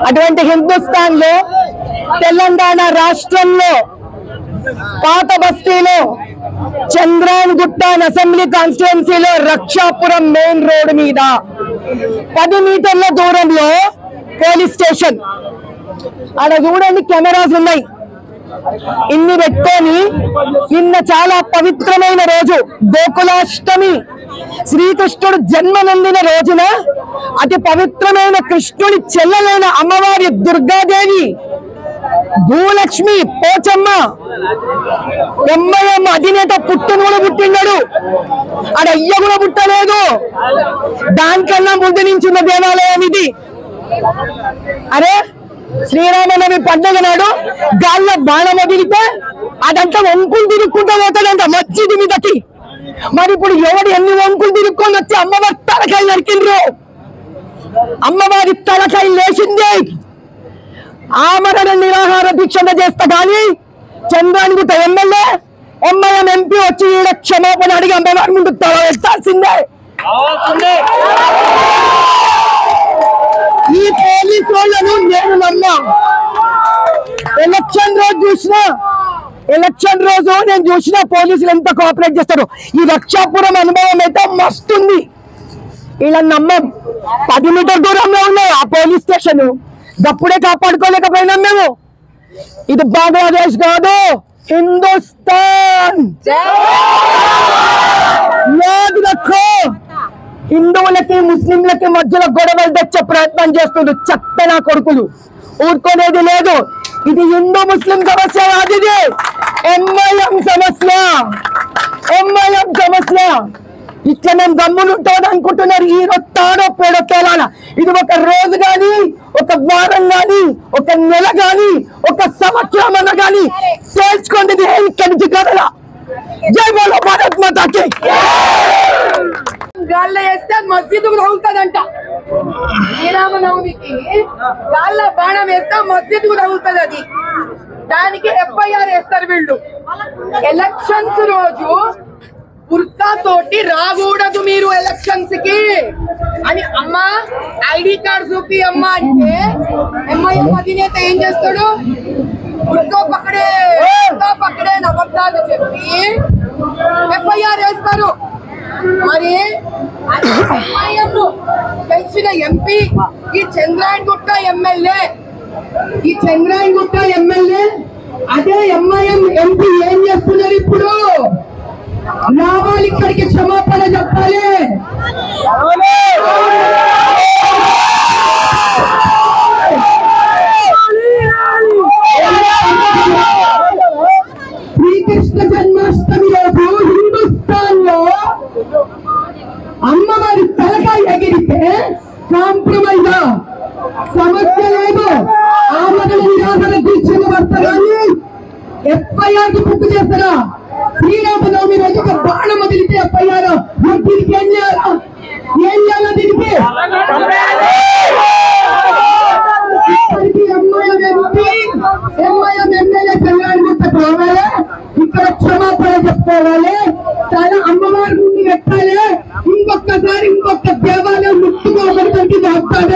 అటువంటి హిందుస్థాన్ లో తెలంగాణ రాష్ట్రంలో పాత బస్తీలో చంద్రాన్ గుట్ట అసెంబ్లీ కాన్స్టిట్యుయెన్సీలో రక్షాపురం మెయిన్ రోడ్ మీద 10 మీటర్ల దూరంలో పోలీస్ స్టేషన్. ఆడ చూడండి కెమెరాస్ ఉన్నాయి. ఇన్ని పెట్టుకొని నిన్న చాలా పవిత్రమైన రోజు గోకులాష్టమి, శ్రీకృష్ణుడు జన్మ నొందిన రోజున అతి పవిత్రమైన కృష్ణుడి చెల్లెలైన అమ్మవారి దుర్గాదేవి, భూలక్ష్మి, పోచమ్మ, ఎంఐఎం అధినేత పుట్టును కూడా పుట్టిన్నాడు. ఆడ అయ్య కూడా పుట్టలేదు. దానికన్నా ముందు నుంచి ఉన్న దేవాలయం ఇది. అరే శ్రీరామనవమి పండుగ నాడు గాల్లో బాణం వదిలితే అదంతా వంకులు తిరుక్కుంటూ పోతాడంట మస్జిద్ మీదకి. మరి ఇప్పుడు ఎవడు ఎన్ని వంకులు తిరుక్కొని వచ్చి అమ్మవారి తలకాయ నరికిండ్రు. అమ్మవారి తలకాయ లేచింది. ఆమరణ నిరాహార దీక్షణ చేస్తా కానీ చంద్రానిగుట్ట ఎమ్మెల్యే ఎంఐఎం ఎంపీ వచ్చి ఈడ క్షమాపణ అడిగి అమ్మవారి ముందు తల ఎత్తాల్సిందే. ఈ పోలీసు వాళ్ళను నేను నమ్మా. ఎలక్షన్ రోజు నేను చూసిన పోలీసులు ఎంత కోఆపరేట్ చేస్తారు. ఈ రక్షాపురం అనుభవం అయితే మస్తుంది. ఇలా నమ్మం. 10 మీటర్ దూరంలో ఉన్నాయి ఆ పోలీస్ స్టేషన్. గప్పుడే కాపాడుకోలేకపోయినాం మేము. ఇది బంగ్లాదేశ్ కాదు, హిందుస్థాన్. యాద్ రఖో. హిందువులకి ముస్లింలకి మధ్యలో గొడవలు తెచ్చే ప్రయత్నం చేస్తున్నారు చెత్త నా కొడుకులు. ఊరుకోనేది లేదు. ఇది హిందూ ముస్లిం సమస్య కాదు, ఇది ఎంఐఎం సమస్య. ఇట్లా మేము గమ్మునుంటామని అనుకుంటున్నారు. ఈ రోజు తాడో పేడో తేలాల. ఇది ఒక రోజు గాని, ఒక వారం గాని, ఒక నెల గాని, ఒక సంవత్సరం అన్న గాని తేల్చుకోండి. ఇక్కడి నుంచి కదలా. జై బోలో భారత్ మాతాకి. గాల్లో వేస్తే మస్జిద్ కూడా అవుతుందంట. శ్రీరామనవమికి గాల్లో బాణం వేస్తే మస్జిద్ కూడా అవుతుంది. అది దానికి ఎఫ్ఐఆర్ వేస్తారు వీళ్ళు. ఎలక్షన్స్ రోజు బుర్కా తోటి రాకూడదు మీరు ఎలక్షన్స్ కి అని అమ్మ ఐడి కార్డు చూపి అమ్మ అంటే ఎంఐఎం అధినేత ఏం చేస్తాడు? బుర్కా పక్కడే అబద్ధాలు చెప్పి ఎఫ్ఐఆర్ వేస్తారు. మరి తెలిసిన ఎంపీ ఈ చంద్రాయన్ గుట్ట ఎమ్మెల్యే అదే ఎంఐఎం ఎంపీ ఏం చేస్తున్నారు? ఇప్పుడు రావాలి, ఇక్కడికి క్షమాపణ చెప్పాలి. శ్రీకృష్ణ జన్మాష్టమి రోజు హిందుస్థాన్ లో అమ్మవారి తలకాయ ఎగిరితే కాంప్రమైజ్ సమస్య లేదు. ఆమరణ నిరాహార దీక్ష పడతారని ఎఫ్ఐఆర్ బుక్ చేస్తారా? శ్రీరామనవమి రోజు ఒక బాణం వదిలితే ఎఫ్ఐఆర్. దీనికి ఏం చేయాలా? దీనికి ఎంఐఎం ఎమ్మెల్యే చంద్రానిగుట్ట పోవాలి, ఇక్కడ క్షమాపణ చెప్పుకోవాలి, తన అమ్మవారి ముందు పెట్టాలి. ఇంకొక దేవాలయం ముట్టుకోబడి వాగ్దానం